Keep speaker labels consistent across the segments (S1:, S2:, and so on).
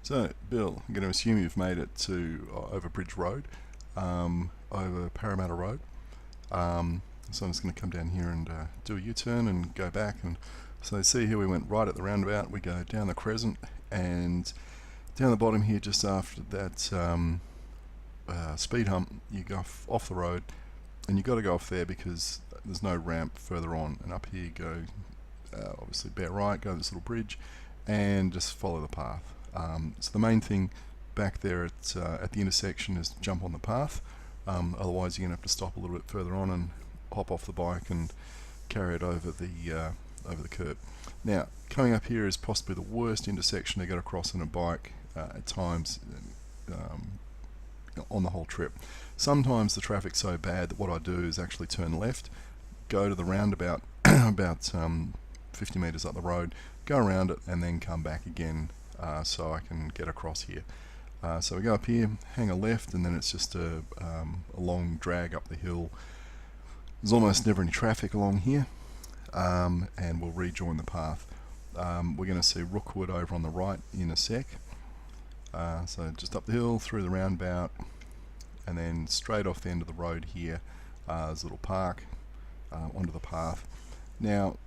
S1: So, Bill, I'm going to assume you've made it to Overbridge Road, over Parramatta Road. So I'm just going to come down here and do a U-turn and go back. And so see here we went right at the roundabout. We go down the crescent and down the bottom here, just after that speed hump, you go off the road, and you've got to go off there because there's no ramp further on. And up here you go, obviously bear right, go to this little bridge, and just follow the path. So the main thing back there at the intersection is to jump on the path. Otherwise you're going to have to stop a little bit further on and hop off the bike and carry it over the curb. Now, coming up here is possibly the worst intersection to get across on a bike at times on the whole trip. Sometimes the traffic's so bad that what I do is actually turn left, go to the roundabout about 50 metres up the road, go around it, and then come back again so I can get across here. So we go up here, hang a left, and then it's just a long drag up the hill. There's almost never any traffic along here, and we'll rejoin the path. We're going to see Rookwood over on the right in a sec. So just up the hill, through the roundabout, and then straight off the end of the road here, there's a little park onto the path. Now,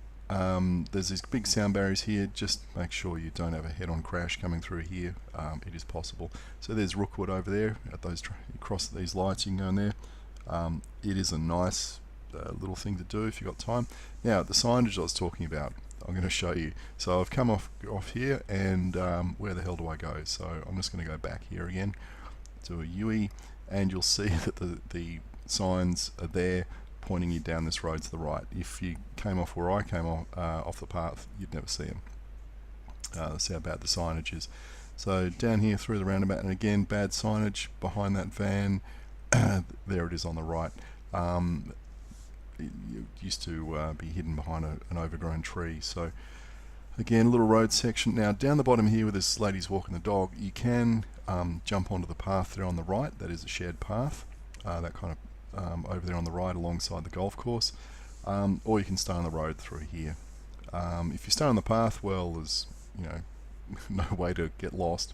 S1: there's these big sound barriers here. Just make sure you don't have a head-on crash coming through here. It is possible. So there's Rookwood over there. At those across these lights, you can go in there. It is a nice little thing to do if you've got time. Now, the signage I was talking about, I'm going to show you. So I've come off here, and where the hell do I go? So I'm just going to go back here again to a UE, and you'll see that the signs are there pointing you down this road to the right. If you came off where I came off the path, you'd never see them. That's how bad the signage is. So down here through the roundabout, and again, bad signage behind that van. There it is on the right. It used to be hidden behind an overgrown tree. So again, a little road section. Now down the bottom here where this lady's walking the dog, you can jump onto the path there on the right. That is a shared path. That kind of over there on the right alongside the golf course, or you can stay on the road through here. If you stay on the path, well, there's no way to get lost.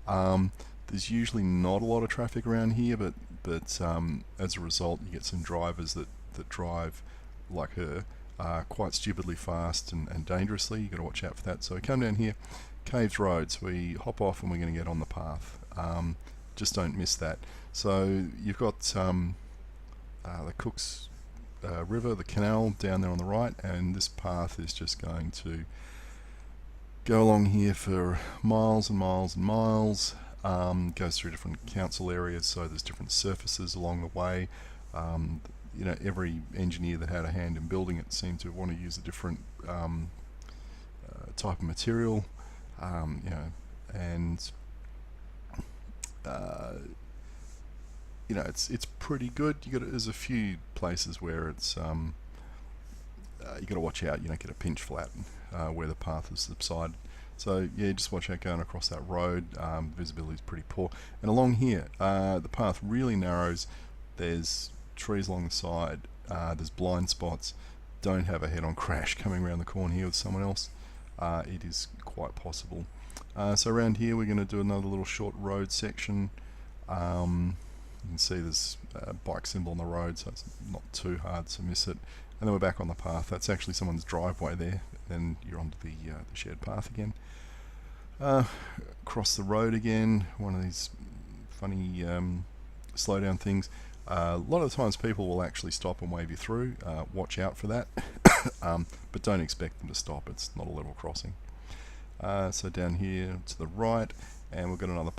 S1: There's usually not a lot of traffic around here, but as a result, you get some drivers that drive like her quite stupidly fast and dangerously. You've got to watch out for that. So we come down here, Caves Road, so we hop off and we're going to get on the path. Just don't miss that. So you've got the Cooks River, the canal down there on the right, and this path is just going to go along here for miles and miles and miles. Goes through different council areas, so there's different surfaces along the way. Every engineer that had a hand in building it seemed to want to use a different type of material, and it's pretty good. There's a few places where it's you got to watch out you don't get a pinch flat where the path has subsided. So yeah, just watch out going across that road. Visibility is pretty poor, and along here the path really narrows. There's trees along the side. There's blind spots. Don't have a head-on crash coming around the corner here with someone else. It is quite possible. So around here we're going to do another little short road section. You can see there's a bike symbol on the road, so it's not too hard to miss it. And then we're back on the path. That's actually someone's driveway there. Then you're onto the shared path again. Cross the road again. One of these funny slow down things. A lot of the times people will actually stop and wave you through. Watch out for that. But don't expect them to stop. It's not a level crossing. So down here to the right, and we've got another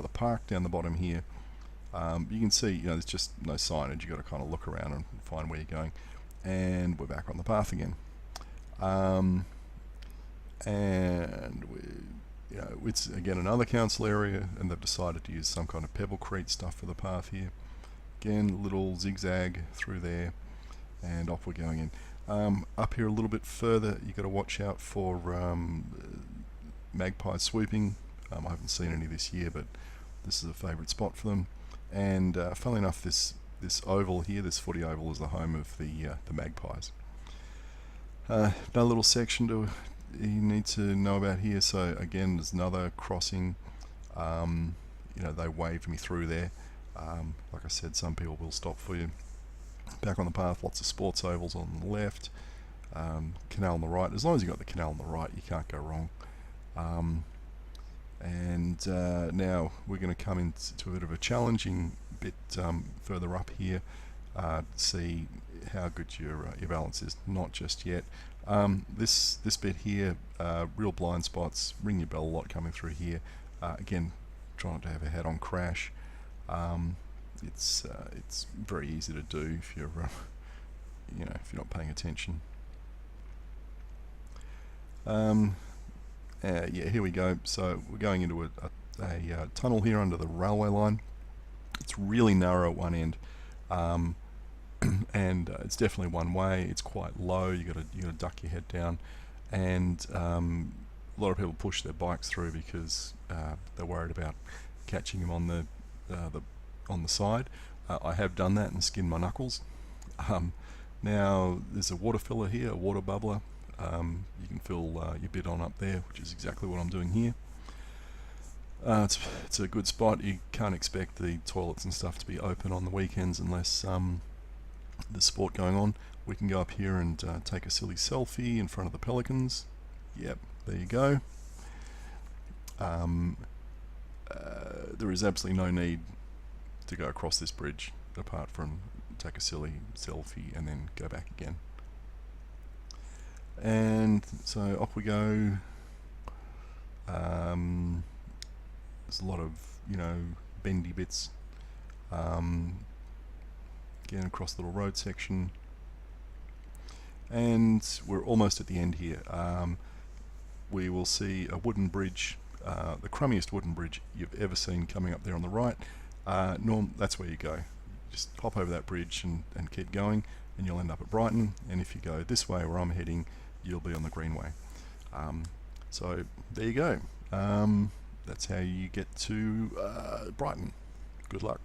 S1: park down the bottom here. You can see, there's just no signage. You've got to kind of look around and find where you're going. And we're back on the path again. And it's again another council area, and they've decided to use some kind of pebblecrete stuff for the path here. Again, a little zigzag through there, and off we're going in. Up here a little bit further, you've got to watch out for magpies swooping. I haven't seen any this year, but this is a favourite spot for them. And funnily enough, this oval here, this footy oval, is the home of the magpies. Another little section you need to know about here. So again, there's another crossing. You know, they waved me through there. Like I said, some people will stop for you. Back on the path, lots of sports ovals on the left, canal on the right. As long as you've got the canal on the right, you can't go wrong. Now we're going to come into a bit of a challenging bit further up here to see how good your balance is. Not just yet. This bit here, real blind spots, ring your bell a lot coming through here. Again, try not to have a head-on crash. It's very easy to do if you're you know, if you're not paying attention. Yeah, here we go. So we're going into a tunnel here under the railway line. It's really narrow at one end, and it's definitely one way. It's quite low. You got to duck your head down, and a lot of people push their bikes through because they're worried about catching them on the side. I have done that and skinned my knuckles. Now there's a water filler here, a water bubbler. You can fill your bid on up there, which is exactly what I'm doing here. It's a good spot. You can't expect the toilets and stuff to be open on the weekends unless there's sport going on. We can go up here and take a silly selfie in front of the pelicans. Yep, there you go. There is absolutely no need to go across this bridge apart from take a silly selfie and then go back again. And so off we go. There's a lot of, you know, bendy bits. Again, across the little road section. And we're almost at the end here. We will see a wooden bridge, the crummiest wooden bridge you've ever seen coming up there on the right. That's where you go. Just hop over that bridge and keep going, and you'll end up at Brighton. And if you go this way where I'm heading, you'll be on the Greenway. So there you go. That's how you get to Brighton. Good luck.